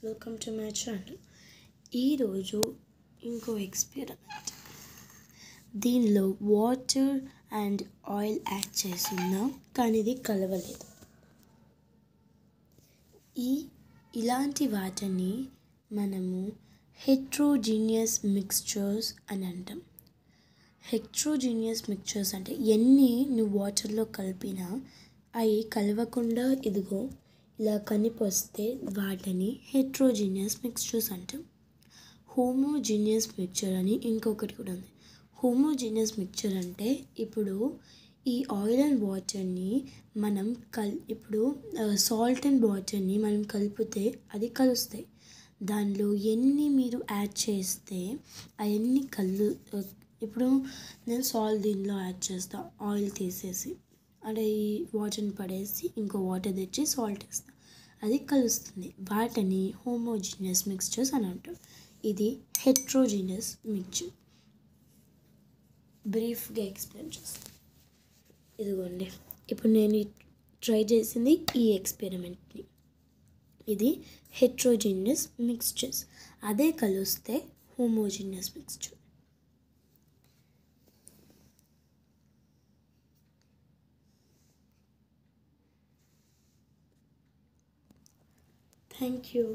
Welcome to my channel. ఈరోజు ఇంకో experiment. దీనిలో వాటర్ అండ్ ఆయిల్ యాడ్ చేస్తున్నాం, కానీ ఇది కలవలేదు. ఇలాంటి వాటిని మనము హెట్రోజీనియస్ మిక్స్చర్స్ అని అంటాం. హెట్రోజీనియస్ మిక్స్చర్స్ అంటే ఎన్ని నువ్వు వాటర్లో కలిపినా అవి కలవకుండా ఇదిగో ఇలా కనిపిస్తే వాటిని హెట్రోజీనియస్ మిక్స్చర్స్ అంటాం. హోమోజీనియస్ మిక్చర్ అని ఇంకొకటి కూడా ఉంది. హోమోజీనియస్ మిక్చర్ అంటే ఇప్పుడు ఈ ఆయిల్ అండ్ వాటర్ని మనం ఇప్పుడు సాల్ట్ అండ్ వాటర్ని మనం కలిపితే అది కలుస్తాయి. దానిలో ఎన్ని మీరు యాడ్ చేస్తే అవన్నీ ఇప్పుడు నేను సాల్ట్ దీనిలో యాడ్ చేస్తాను, ఆయిల్ తీసేసి అంటే ఈ వాటర్ని పడేసి ఇంకో వాటర్ తెచ్చి సాల్ట్ వేస్తాను, అది కలుస్తుంది. వాటిని హోమోజీనియస్ మిక్స్చర్స్ అని అంటారు. ఇది హెట్రోజీనియస్ మిక్చర్. బ్రీఫ్గా ఎక్స్ప్లెయిన్ చేస్తాను. ఇదిగోండి, ఇప్పుడు నేను ట్రై చేసింది ఈ ఎక్స్పెరిమెంట్ని. ఇది హెట్రోజీనియస్ మిక్స్చర్స్. అదే కలిస్తే హోమోజీనియస్ మిక్స్చర్. Thank you.